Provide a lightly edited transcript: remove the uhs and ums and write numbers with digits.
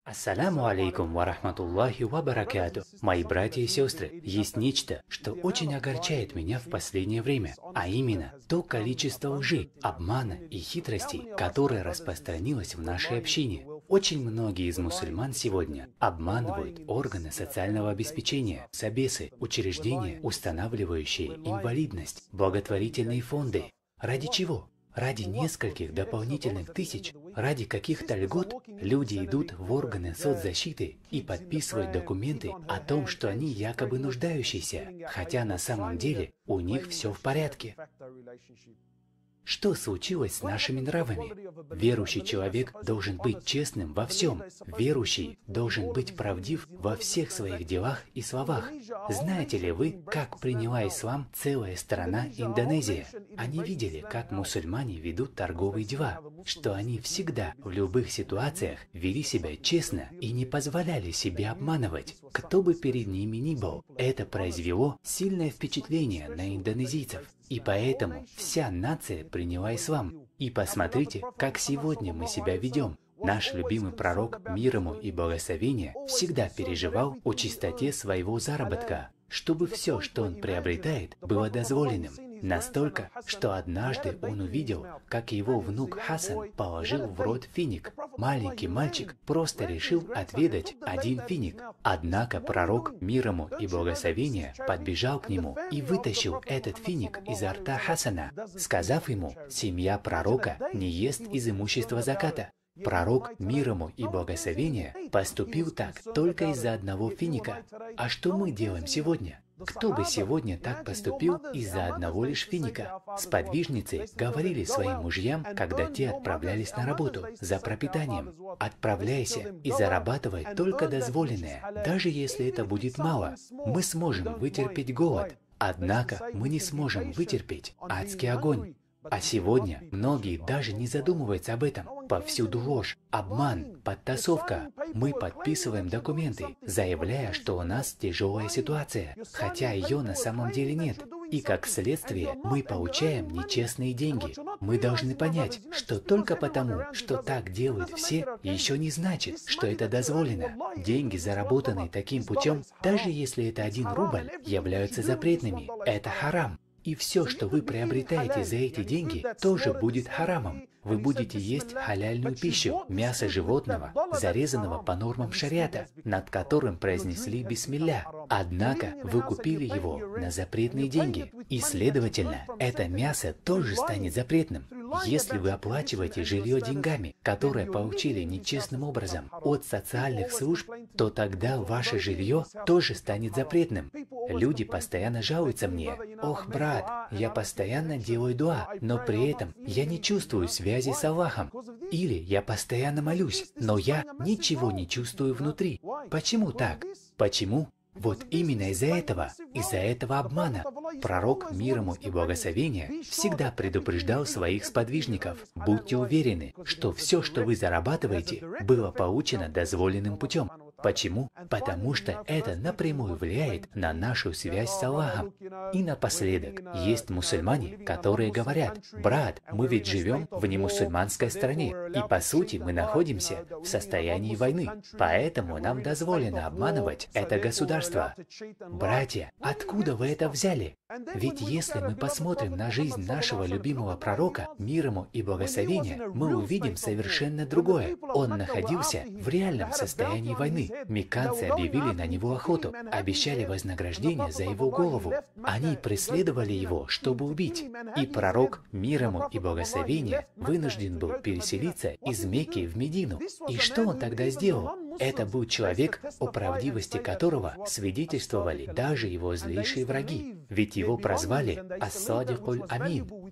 Ассаляму алейкум ва рахматуллахи ва баракату. Мои братья и сестры, есть нечто, что очень огорчает меня в последнее время, а именно то количество лжи, обмана и хитростей, которое распространилось в нашей общине. Очень многие из мусульман сегодня обманывают органы социального обеспечения, собесы, учреждения, устанавливающие инвалидность, благотворительные фонды. Ради чего? Ради нескольких дополнительных тысяч, ради каких-то льгот люди идут в органы соцзащиты и подписывают документы о том, что они якобы нуждающиеся, хотя на самом деле у них все в порядке. Что случилось с нашими нравами? Верующий человек должен быть честным во всем. Верующий должен быть правдив во всех своих делах и словах. Знаете ли вы, как приняла ислам целая страна Индонезия? Они видели, как мусульмане ведут торговые дела, что они всегда в любых ситуациях вели себя честно и не позволяли себе обманывать, кто бы перед ними ни был. Это произвело сильное впечатление на индонезийцев. И поэтому вся нация приняла ислам. И посмотрите, как сегодня мы себя ведем. Наш любимый пророк, мир ему и благословение, всегда переживал о чистоте своего заработка, чтобы все, что он приобретает, было дозволенным. Настолько, что однажды он увидел, как его внук Хасан положил в рот финик. Маленький мальчик просто решил отведать один финик. Однако пророк, мир ему и благословение, подбежал к нему и вытащил этот финик изо рта Хасана, сказав ему: «Семья пророка не ест из имущества заката». Пророк, мир ему и благословение, поступил так только из-за одного финика. А что мы делаем сегодня? Кто бы сегодня так поступил из-за одного лишь финика? Сподвижницы говорили своим мужьям, когда те отправлялись на работу за пропитанием: «Отправляйся и зарабатывай только дозволенное, даже если это будет мало. Мы сможем вытерпеть голод, однако мы не сможем вытерпеть адский огонь». А сегодня многие даже не задумываются об этом. Повсюду ложь, обман, подтасовка. Мы подписываем документы, заявляя, что у нас тяжелая ситуация, хотя ее на самом деле нет. И как следствие мы получаем нечестные деньги. Мы должны понять, что только потому, что так делают все, еще не значит, что это дозволено. Деньги, заработанные таким путем, даже если это 1 рубль, являются запретными. Это харам. И все, что вы приобретаете за эти деньги, тоже будет харамом. Вы будете есть халяльную пищу, мясо животного, зарезанного по нормам шариата, над которым произнесли бисмилля. Однако вы купили его на запретные деньги, и, следовательно, это мясо тоже станет запретным. Если вы оплачиваете жилье деньгами, которые получили нечестным образом от социальных служб, то тогда ваше жилье тоже станет запретным. Люди постоянно жалуются мне: «Ох, брат, я постоянно делаю дуа, но при этом я не чувствую связи с Аллахом». Или я постоянно молюсь, но я ничего не чувствую внутри. Почему так? Почему? Вот именно из-за этого обмана. Пророк, мир ему и благословение, всегда предупреждал своих сподвижников: будьте уверены, что все, что вы зарабатываете, было получено дозволенным путем. Почему? Потому что это напрямую влияет на нашу связь с Аллахом. И напоследок, есть мусульмане, которые говорят: брат, мы ведь живем в немусульманской стране, и по сути мы находимся в состоянии войны, поэтому нам дозволено обманывать это государство. Братья, откуда вы это взяли? Ведь если мы посмотрим на жизнь нашего любимого пророка, мир ему и благословение, мы увидим совершенно другое. Он находился в реальном состоянии войны. Мекканцы объявили на него охоту, обещали вознаграждение за его голову. Они преследовали его, чтобы убить. И пророк, мир ему и благословение, вынужден был переселиться из Мекки в Медину. И что он тогда сделал? Это был человек, о правдивости которого свидетельствовали даже его злейшие враги. Ведь его прозвали Ас-Садикуль Амин,